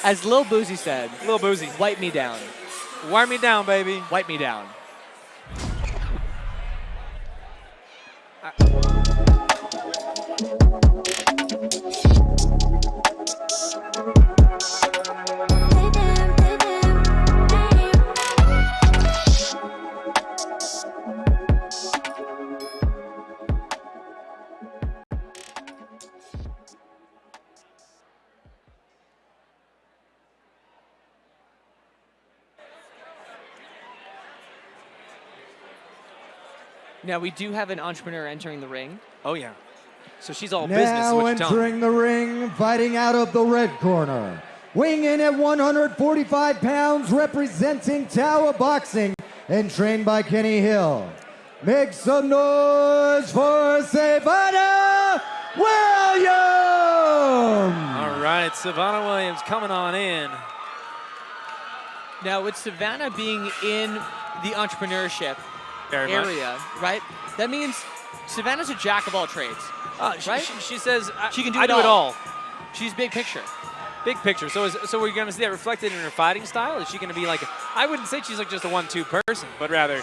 As Lil Boozy said. Lil Boozy. Wipe me down. Wipe me down, baby. Wipe me down. Now, we do have an entrepreneur entering the ring. Oh, yeah. So she's all business. Now entering the ring, fighting out of the red corner. Weighing in at 145 pounds, representing Tower Boxing and trained by Kenny Hill. Make some noise for Sevana Williams! All right, Sevana Williams coming on in. Now, with Sevana being in the entrepreneurship area, right? That means Savannah's a jack of all trades, right? She says, she can do it all. She's big picture. Big picture. So we're going to see that reflected in her fighting style? Is she going to be like, I wouldn't say she's like just a 1-2 person, but rather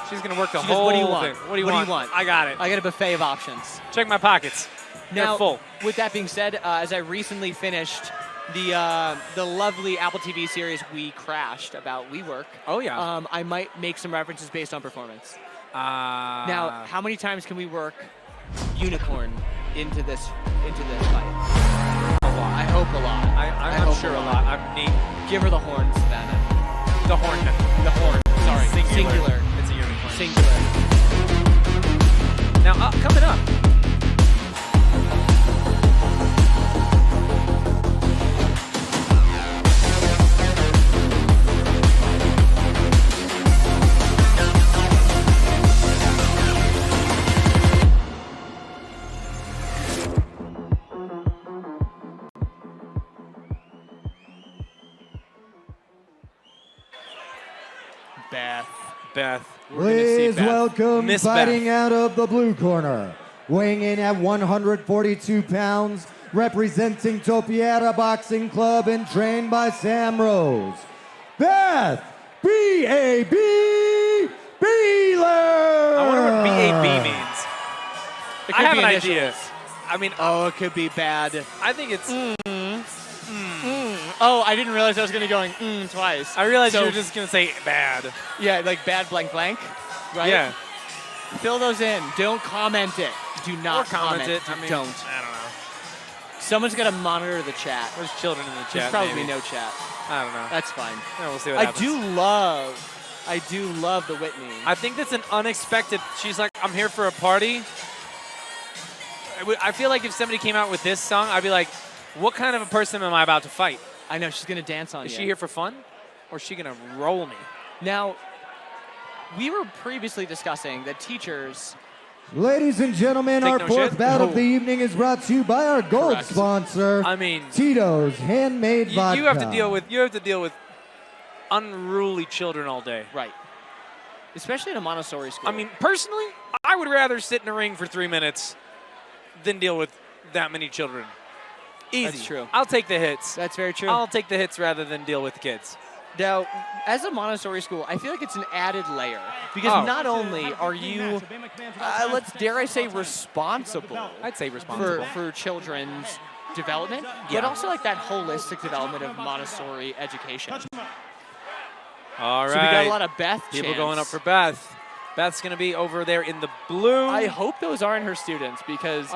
she's going to work the whole what do you want? thing. What do you want? I got it. I got a buffet of options. Check my pockets. Now, they're full. With that being said, as I recently finished the lovely Apple TV series We Crashed about WeWork. Oh, yeah. I might make some references based on performance. Now, how many times can we work Unicorn into this fight? A lot. I hope a lot. I'm sure a lot. I'm neat. Give her the horn, Savannah. The horn. The horn. Sorry. Singular. It's a unicorn. Singular. Now, coming up. Beth. Please welcome Miss fighting Beth. out of the blue corner. Weighing in at 142 pounds, representing Topiara Boxing Club and trained by Sam Rose. Beth B.A.B. Beehler! I wonder what B.A.B. means. I have an idea. I mean, it could be bad. I think it's... Oh, I didn't realize I was going to be going twice. I realized you were just going to say bad. Yeah, like bad blank blank, right? Yeah. Fill those in. Don't comment it. Do not comment it. Don't. I don't know. Someone's got to monitor the chat. There's children in the chat. There's probably maybe. no chat. I don't know. That's fine. Yeah, we'll see what happens. I do love the Whitney. I think that's an unexpected. She's like, I'm here for a party. I feel like if somebody came out with this song, I'd be like, what kind of a person am I about to fight? I know, she's going to dance on you. Is she here for fun? Or is she going to roll me? Now, we were previously discussing that teachers... Ladies and gentlemen, our fourth bout of the evening is brought to you by our gold sponsor, Tito's Handmade Vodka. You have to deal with unruly children all day. Right. Especially in a Montessori school. I mean, personally, I would rather sit in a ring for 3 minutes than deal with that many children. Easy. That's true. I'll take the hits. That's very true. I'll take the hits rather than deal with the kids. Now, as a Montessori school, I feel like it's an added layer. Because not only are you, dare I say, responsible. I'd say responsible. For children's development, but also like that holistic development of Montessori education. All right. So we got a lot of Beth People going up for Beth. Beth's going to be over there in the blue. I hope those aren't her students because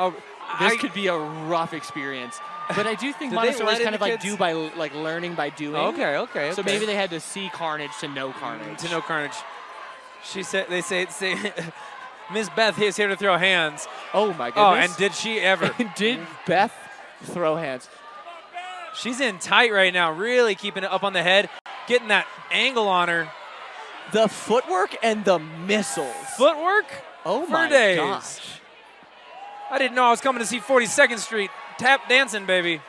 this could be a rough experience. But I do think Montessori is kind of like do by like learning by doing. Okay. So maybe they had to see carnage to know carnage. To know carnage. They say Miss Beth is here to throw hands. Oh my goodness. Oh, and did she ever? Did Beth throw hands? She's in tight right now, really keeping it up on the head, getting that angle on her. The footwork and the missiles. Footwork? Oh my gosh. I didn't know I was coming to see 42nd Street tap dancing, baby.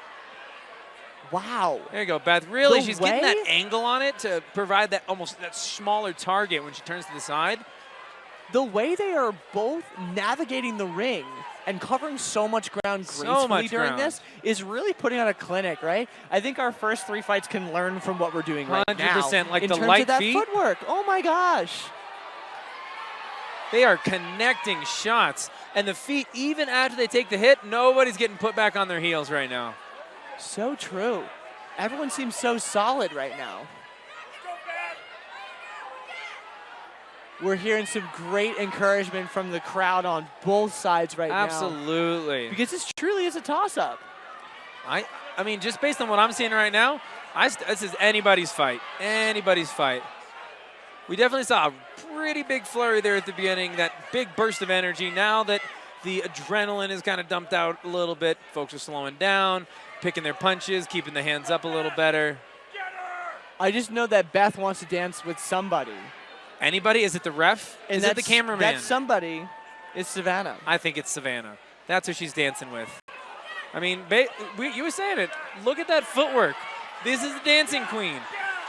Wow. There you go, Beth. Really, she's getting that angle on it to provide that that smaller target when she turns to the side. The way they are both navigating the ring and covering so much ground gracefully during this is really putting on a clinic, right? I think our first 3 fights can learn from what we're doing right now. 100%, like in the terms light of that feet. footwork. Oh my gosh. They are connecting shots. And the feet, even after they take the hit, nobody's getting put back on their heels right now. So true. Everyone seems so solid right now. We're hearing some great encouragement from the crowd on both sides right now. Absolutely. Because this truly is a toss-up. I mean, just based on what I'm seeing right now, this is anybody's fight. Anybody's fight. We definitely saw a pretty big flurry there at the beginning, that big burst of energy. Now that the adrenaline is kind of dumped out a little bit, folks are slowing down, picking their punches, keeping the hands up a little better. I just know that Beth wants to dance with somebody. Anybody? Is it the ref? Is it the cameraman? That somebody is Sevana. I think it's Sevana. That's who she's dancing with. I mean, you were saying it. Look at that footwork. This is the dancing queen.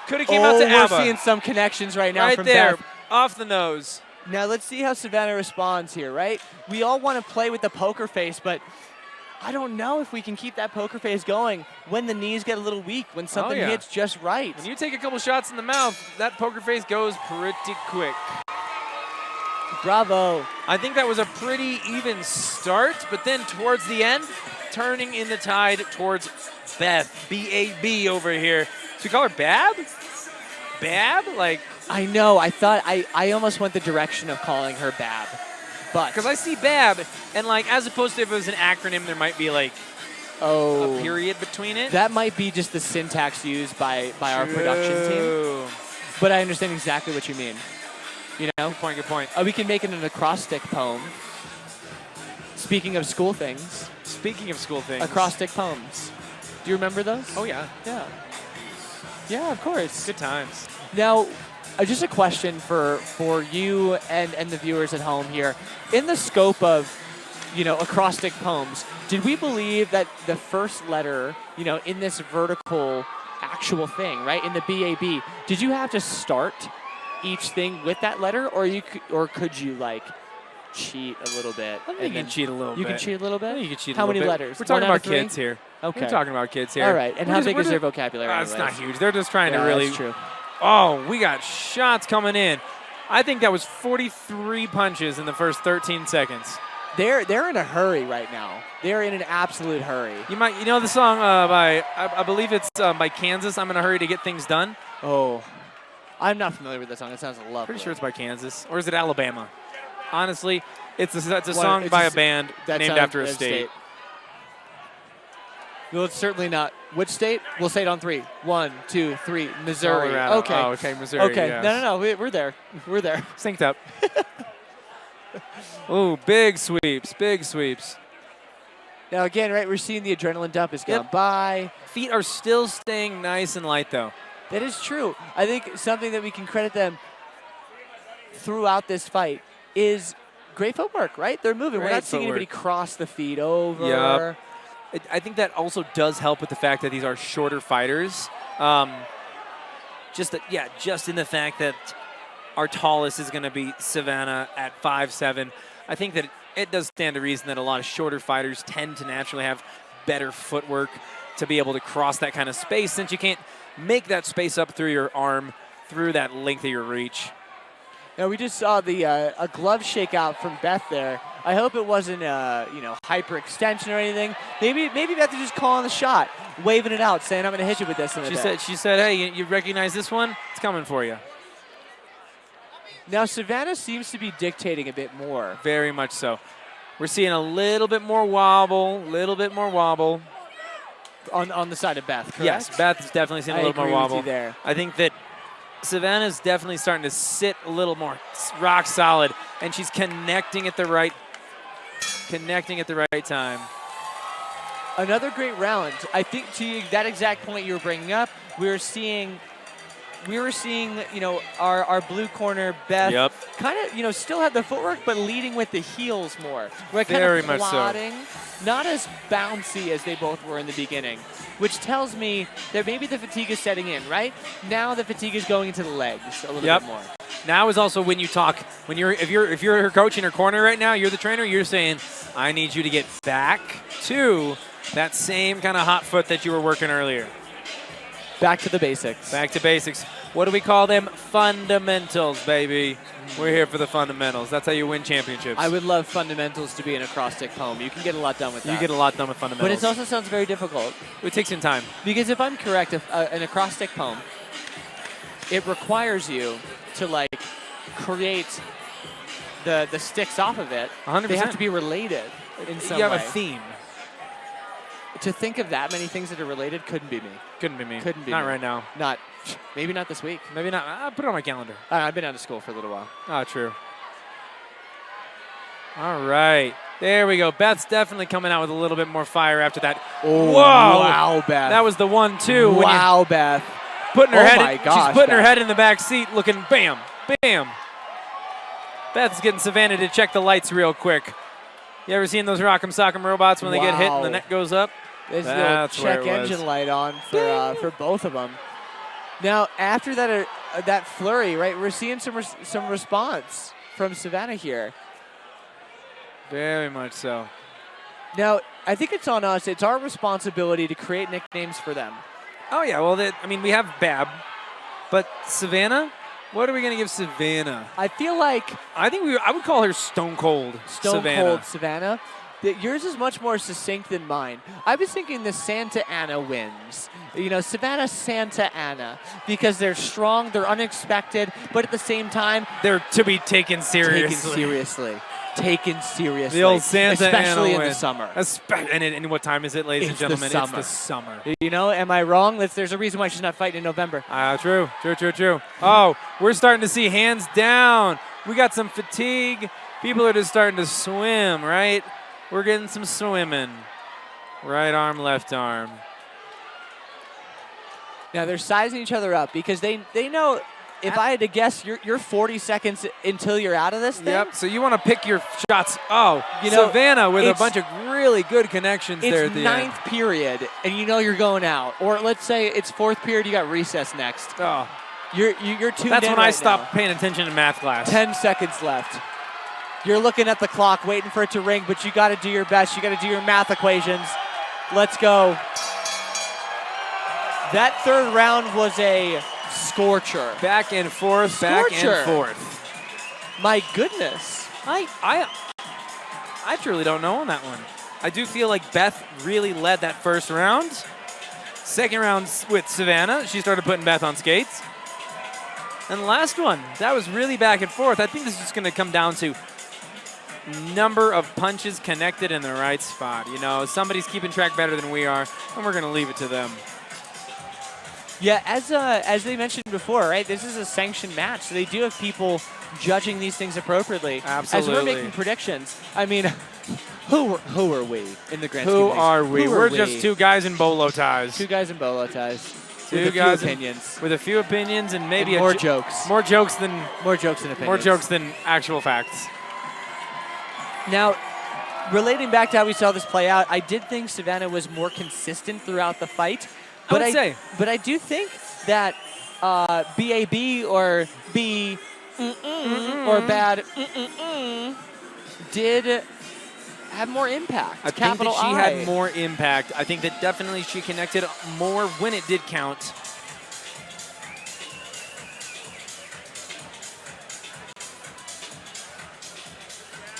Could have came out to ABBA. We're seeing some connections right now right from there, Beth. off the nose. Now let's see how Sevana responds here, right? We all want to play with the poker face, but I don't know if we can keep that poker face going when the knees get a little weak, when something hits just right. When you take a couple shots in the mouth, that poker face goes pretty quick. Bravo. I think that was a pretty even start, but then towards the end, turning in the tide towards Beth, B-A-B over here. Should we call her Bab? Bab? Like, I know. I thought I almost went the direction of calling her Bab. But because I see Bab, and like as opposed to if it was an acronym, there might be like a period between it. That might be just the syntax used by our production team. But I understand exactly what you mean. You know? Good point, good point. We can make it an acrostic poem. Speaking of school things. Speaking of school things. Acrostic poems. Do you remember those? Oh, yeah. Yeah. Yeah, of course. Good times. Now, just a question for you and the viewers at home here. In the scope of, acrostic poems, did we believe that the first letter, in this vertical actual thing, right, in the BAB, did you have to start each thing with that letter, or could you, cheat a little bit? I think you can cheat a little bit. You can cheat a little bit? You can cheat a How little many bit. letters? We're talking One out about of three? kids here. Okay. We're talking about kids here. All right. And how big is their vocabulary? It's not anyways? huge. They're just trying to really. That's true. Oh, we got shots coming in. I think that was 43 punches in the first 13 seconds. They're in a hurry right now. They're in an absolute hurry. You know the song by I believe it's by Kansas. I'm in a hurry to get things done. Oh, I'm not familiar with that song. It sounds lovely. Pretty sure it's by Kansas, or is it Alabama? Honestly, it's a song by a band named after a state. No, it's certainly not. Which state? We'll say it on 3. 1, 2, 3. Missouri. Colorado. Okay. Oh, okay, Missouri. Okay. Yes. No. We're there. We're there. Synced up. Ooh, big sweeps. Big sweeps. Now again, right? We're seeing the adrenaline dump is gone by. Feet are still staying nice and light, though. That is true. I think something that we can credit them throughout this fight is great footwork, right? They're moving. We're not seeing anybody cross the feet over. Yep. I think that also does help with the fact that these are shorter fighters. Just in the fact that our tallest is going to be Sevana at 5'7". I think that it does stand to reason that a lot of shorter fighters tend to naturally have better footwork to be able to cross that kind of space, since you can't make that space up through your arm, through that length of your reach. Now we just saw a glove shakeout from Beth there. I hope it wasn't hyperextension or anything. Maybe Beth is just calling the shot, waving it out, saying I'm going to hit you with this in a bit. She said, hey, you recognize this one? It's coming for you. Now Sevana seems to be dictating a bit more. Very much so. We're seeing a little bit more wobble, on the side of Beth, correct? Yes, Beth is definitely seeing a little more wobble. With you there. I think that Sevana is definitely starting to sit a little more rock solid, and she's connecting at the right time. Another great round. I think to that exact point you were bringing up, we were seeing our blue corner Beth kind of still had the footwork, but leading with the heels more. We're kind of plotting, not as bouncy as they both were in the beginning, which tells me that maybe the fatigue is setting in, right? Now the fatigue is going into the legs a little bit more. Now is also when you talk. When if you're her coach in her corner right now, you're the trainer. You're saying, I need you to get back to that same kind of hot foot that you were working earlier. Back to the basics. Back to basics. What do we call them? Fundamentals, baby. We're here for the fundamentals. That's how you win championships. I would love fundamentals to be an acrostic poem. You can get a lot done with that. You get a lot done with fundamentals. But it also sounds very difficult. It takes some time. Because if I'm correct, an acrostic poem, it requires you to like create the sticks off of it. 100%. They have to be related in some way. You have a theme. To think of that many things that are related couldn't be me. Couldn't be me. Couldn't be Not me. right now. Maybe not this week. Maybe not. I'll put it on my calendar. I've been out of school for a little while. Oh, true. All right. There we go. Beth's definitely coming out with a little bit more fire after that. Oh, whoa! Wow, Beth. That was the 1-2. Wow, Beth. Putting her head. My gosh, she's putting her Beth. head in the back seat, looking bam, bam. Beth's getting Sevana to check the lights real quick. You ever seen those Rock'em Sock'em robots when they get hit and the net goes up? There's That's the where check it was. engine light on for both of them. Now, after that flurry, right, we're seeing some response from Sevana here. Very much so. Now, I think it's on us. It's our responsibility to create nicknames for them. Oh, yeah. Well, we have Bab, but Sevana, what are we going to give Sevana? I feel like I would call her Stone Cold Stone Sevana. Cold Sevana. Yours is much more succinct than mine. I was thinking the Santa Ana wins. You know, Sevana Santa Ana, because they're strong, they're unexpected, but at the same time, They're to be taken seriously. Taken seriously. The old Santa especially Ana in win. the summer. And what time is it, ladies and It's the gentlemen? summer. It's the summer. You know, am I wrong? There's a reason why she's not fighting in November. True. Oh, we're starting to see hands down. We got some fatigue. People are just starting to swim, right? We're getting some swimming. Right arm, left arm. Now they're sizing each other up because they know. If I had to guess, you're 40 seconds until you're out of this thing. Yep, so you want to pick your shots. Oh, you know, Sevana with a bunch of really good connections there at the It's ninth period, and you know you're going out. Or let's say it's fourth period, you got recess next. Oh. You're tuned That's in when right I stopped now. paying attention in math class. 10 seconds left. You're looking at the clock, waiting for it to ring, but you got to do your best. You got to do your math equations. Let's go. That third round was a scorcher. Back and forth, back and forth. My goodness. I truly don't know on that one. I do feel like Beth really led that first round. Second round with Sevana, she started putting Beth on skates. And the last one, that was really back and forth. I think this is just going to come down to number of punches connected in the right spot. You know, somebody's keeping track better than we are, and we're going to leave it to them. Yeah, as they mentioned before, right? This is a sanctioned match, so they do have people judging these things appropriately. Absolutely. As we're making predictions, I mean, who are we in the grand scheme Who of things? are we? Who We're just two guys in bolo ties. Two guys in bolo ties. Two with guys a few opinions. with a few opinions and maybe and more jokes. More jokes than opinions. More jokes than actual facts. Now, relating back to how we saw this play out, I did think Sevana was more consistent throughout the fight. But I would say. But I do think that BAB or B or bad did have more impact. I think that she had more impact. I think that definitely she connected more when it did count.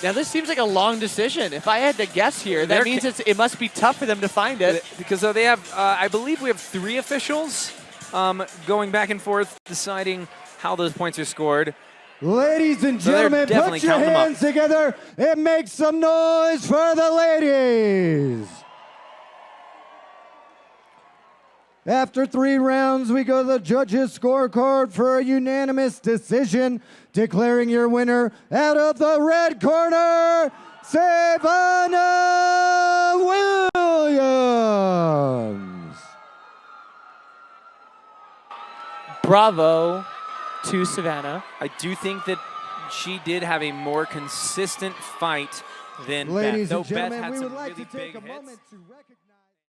Now, this seems like a long decision. If I had to guess here, that means it must be tough for them to find it. Because they have, I believe we have 3 officials going back and forth, deciding how those points are scored. Ladies and gentlemen, put your hands together and make some noise for the ladies. After 3 rounds, we go to the judges' scorecard for a unanimous decision, declaring your winner out of the red corner, Sevana Williams. Bravo to Sevana. I do think that she did have a more consistent fight than Ladies Beth. and gentlemen, Beth had we some would like really to take big a hits. moment to recognize